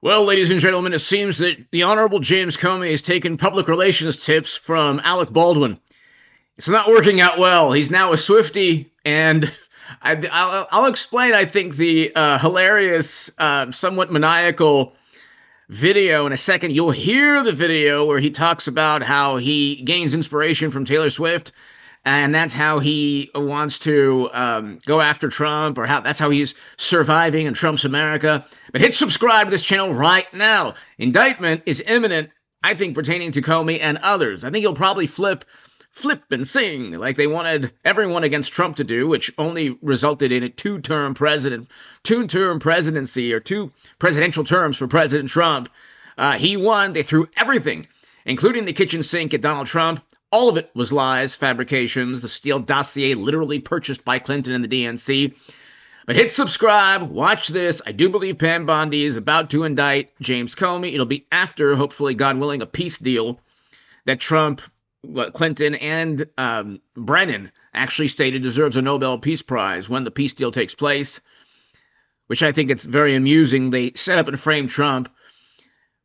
Well, ladies and gentlemen, it seems that the Honorable James Comey has taken public relations tips from Alec Baldwin. It's not working out well. He's now a Swiftie, and I'll explain, I think, the hilarious, somewhat maniacal video in a second. You'll hear the video where he talks about how he gains inspiration from Taylor Swift, and that's how he wants to go after Trump, or that's how he's surviving in Trump's America. But hit subscribe to this channel right now. Indictment is imminent, I think, pertaining to Comey and others. I think he'll probably flip and sing like they wanted everyone against Trump to do, which only resulted in a two-term presidency, or two presidential terms for President Trump. He won. They threw everything, including the kitchen sink, at Donald Trump. All of it was lies, fabrications, the Steele dossier literally purchased by Clinton and the DNC. But hit subscribe, watch this. I do believe Pam Bondi is about to indict James Comey. It'll be after, hopefully, God willing, a peace deal that Trump, Clinton, and Brennan actually stated deserves a Nobel Peace Prize when the peace deal takes place, which I think it's very amusing. They set up and framed Trump,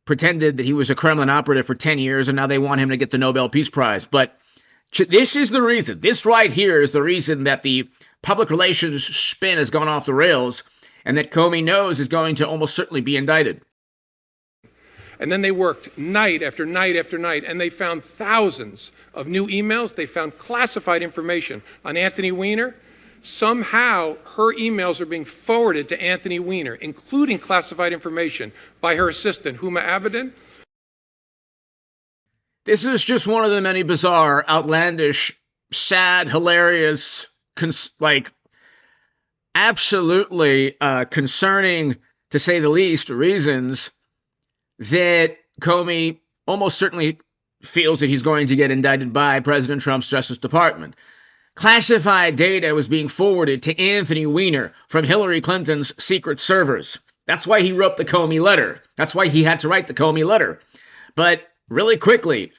pretended that he was a Kremlin operative for 10 years, and now they want him to get the Nobel Peace Prize. But this is the reason. This right here is the reason that the public relations spin has gone off the rails, and that Comey knows is going to almost certainly be indicted. And then they worked night after night after night, and they found thousands of new emails. They found classified information on Anthony Weiner. Somehow, her emails are being forwarded to Anthony Weiner, including classified information by her assistant, Huma Abedin. This is just one of the many bizarre, outlandish, sad, hilarious, absolutely concerning, to say the least, reasons that Comey almost certainly feels that he's going to get indicted by President Trump's Justice Department. Classified data was being forwarded to Anthony Weiner from Hillary Clinton's secret servers. That's why he wrote the Comey letter. That's why he had to write the Comey letter. But really quickly,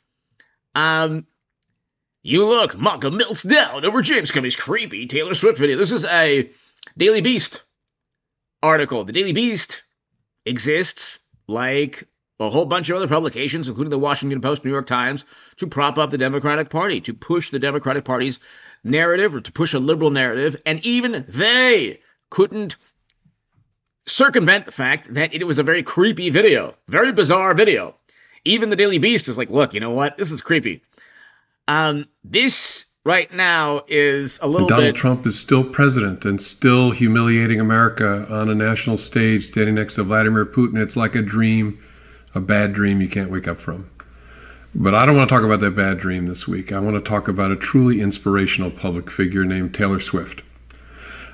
you look, Maka melts down over James Comey's creepy Taylor Swift video. This is a Daily Beast article. The Daily Beast exists like a whole bunch of other publications, including the Washington Post, New York Times, to prop up the Democratic Party, to push the Democratic Party's narrative, or to push a liberal narrative, and even they couldn't circumvent the fact that it was a very creepy video, very bizarre video. Even the Daily Beast is like, look, you know what? This is creepy. This right now is a little bit... Donald Trump is still president and still humiliating America on a national stage, standing next to Vladimir Putin. It's like a dream, a bad dream you can't wake up from. But I don't want to talk about that bad dream this week. I want to talk about a truly inspirational public figure named Taylor Swift.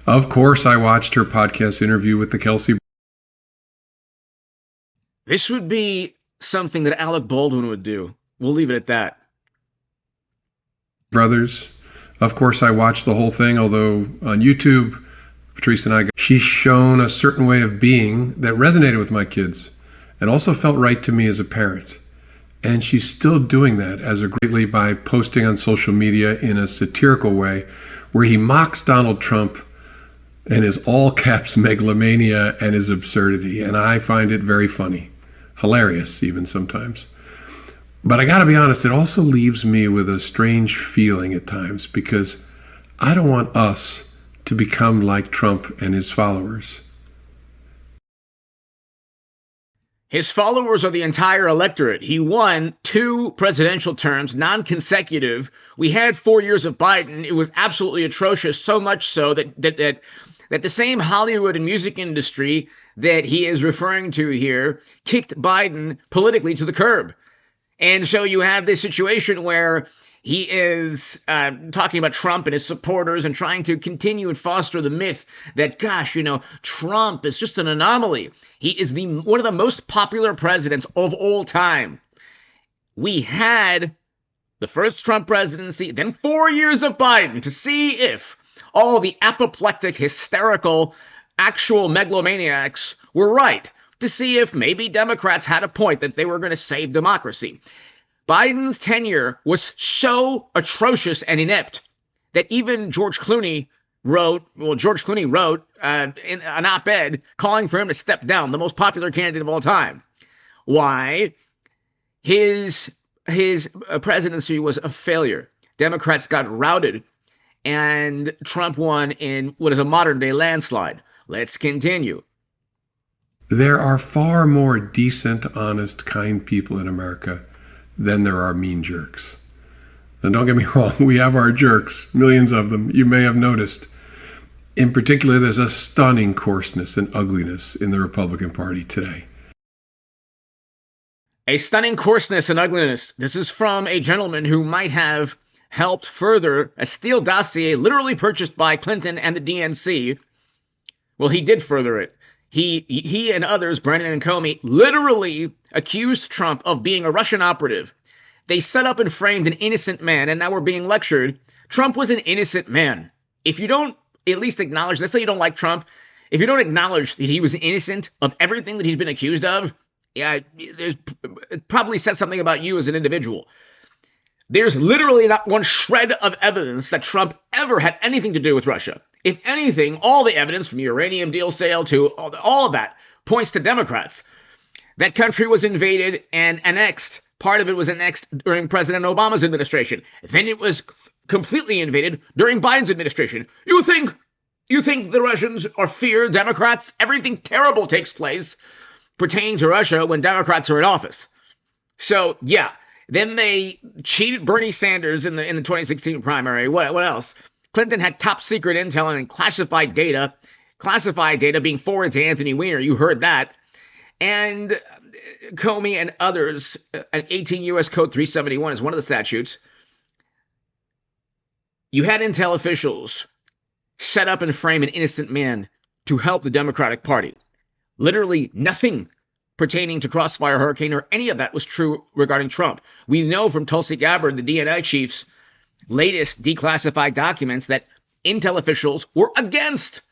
Of course, I watched her podcast interview with the Kelsey. This would be something that Alec Baldwin would do. We'll leave it at that. Brothers. Of course, I watched the whole thing, although on YouTube, Patrice and I, she's shown a certain way of being that resonated with my kids and also felt right to me as a parent. And she's still doing that as a greatly by posting on social media in a satirical way where he mocks Donald Trump and his all caps megalomania and his absurdity. And I find it very funny, hilarious even sometimes. But I gotta be honest, it also leaves me with a strange feeling at times, because I don't want us to become like Trump and his followers. His followers are the entire electorate. He won 2 presidential terms, non-consecutive. We had 4 years of Biden. It was absolutely atrocious, so much so that the same Hollywood and music industry that he is referring to here kicked Biden politically to the curb. And so you have this situation where he is talking about Trump and his supporters and trying to continue and foster the myth that, gosh, you know, Trump is just an anomaly. He is one of the most popular presidents of all time. We had the first Trump presidency, then 4 years of Biden, to see if all the apoplectic, hysterical, actual megalomaniacs were right, to see if maybe Democrats had a point that they were going to save democracy. Biden's tenure was so atrocious and inept that even George Clooney George Clooney wrote in an op-ed calling for him to step down, the most popular candidate of all time. Why? His presidency was a failure. Democrats got routed, and Trump won in what is a modern-day landslide. Let's continue. There are far more decent, honest, kind people in America than there are mean jerks. And don't get me wrong, we have our jerks, millions of them, you may have noticed. In particular, there's a stunning coarseness and ugliness in the Republican Party today. A stunning coarseness and ugliness. This is from a gentleman who might have helped further a Steele dossier literally purchased by Clinton and the DNC. Well, he did further it. He and others, Brennan and Comey, literally accused Trump of being a Russian operative. They set up and framed an innocent man, and now we're being lectured. Trump was an innocent man. If you don't at least acknowledge, let's say you don't like Trump, if you don't acknowledge that he was innocent of everything that he's been accused of, yeah, it probably says something about you as an individual. There's literally not one shred of evidence that Trump ever had anything to do with Russia. If anything, all the evidence from the uranium deal sale to all of that points to Democrats. That country was invaded and annexed. Part of it was annexed during President Obama's administration. Then it was completely invaded during Biden's administration. You think the Russians or fear Democrats? Everything terrible takes place pertaining to Russia when Democrats are in office. So, yeah. Then they cheated Bernie Sanders in the 2016 primary. What else? Clinton had top secret intel and classified data being forwarded to Anthony Weiner. You heard that. And Comey and others, 18 U.S. Code 371 is one of the statutes. You had intel officials set up and frame an innocent man to help the Democratic Party. Literally nothing pertaining to Crossfire Hurricane or any of that was true regarding Trump. We know from Tulsi Gabbard, the DNI chief's latest declassified documents, that intel officials were against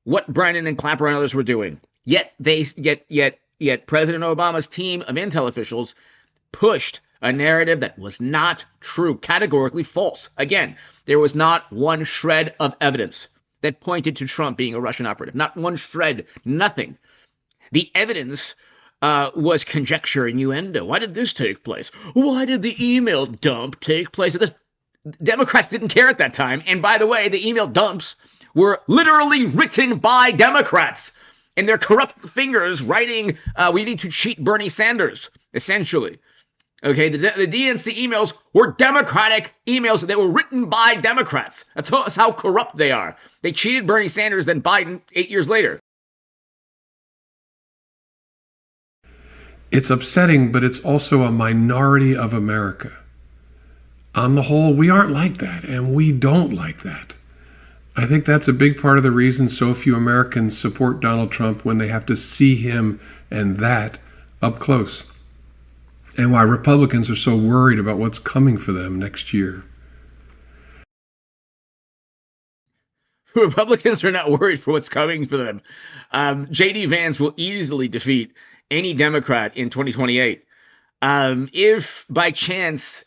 what Brennan and Clapper and others were doing. Yet President Obama's team of intel officials pushed a narrative that was not true, categorically false. Again, there was not one shred of evidence that pointed to Trump being a Russian operative. Not one shred, nothing. The evidence was conjecture and innuendo. Why did this take place? Why did the email dump take place? Democrats didn't care at that time. And by the way, the email dumps were literally written by Democrats and their corrupt fingers writing, we need to cheat Bernie Sanders, essentially. Okay, the DNC emails were Democratic emails that were written by Democrats. That's how corrupt they are. They cheated Bernie Sanders, then Biden 8 years later. It's upsetting, but it's also a minority of America. On the whole, we aren't like that, and we don't like that. I think that's a big part of the reason so few Americans support Donald Trump when they have to see him and that up close, and why Republicans are so worried about what's coming for them next year. Republicans are not worried for what's coming for them. J.D. Vance will easily defeat any Democrat in 2028. If by chance,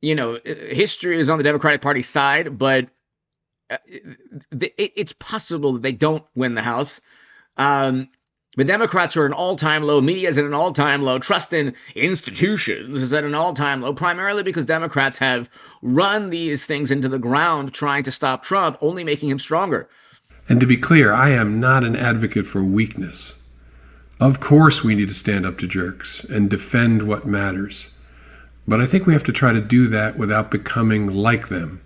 history is on the Democratic Party's side, but it's possible that they don't win the House. The Democrats are at an all-time low. Media is at an all-time low. Trust in institutions is at an all-time low, primarily because Democrats have run these things into the ground trying to stop Trump, only making him stronger. And to be clear, I am not an advocate for weakness. Of course we need to stand up to jerks and defend what matters. But I think we have to try to do that without becoming like them,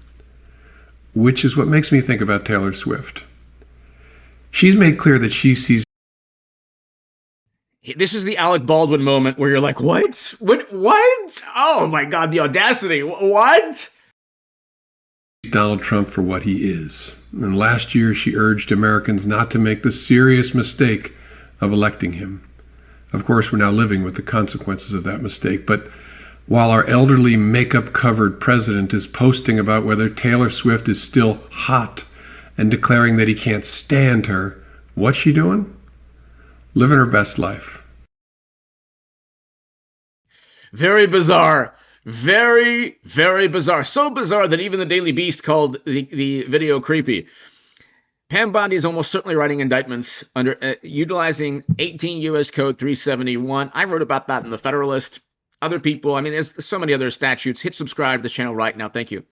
which is what makes me think about Taylor Swift. She's made clear that she sees. This is the Alec Baldwin moment where you're like, what? What? Oh my God, the audacity. What? Donald Trump for what he is. And last year she urged Americans not to make the serious mistake of electing him. Of course, we're now living with the consequences of that mistake. But while our elderly makeup-covered president is posting about whether Taylor Swift is still hot and declaring that he can't stand her, what's she doing? Living her best life. Very bizarre. Very, very bizarre. So bizarre that even the Daily Beast called the video creepy. Pam Bondi is almost certainly writing indictments under utilizing 18 U.S. Code 371. I wrote about that in the Federalist. Other people, I mean, there's so many other statutes. Hit subscribe to this channel right now. Thank you.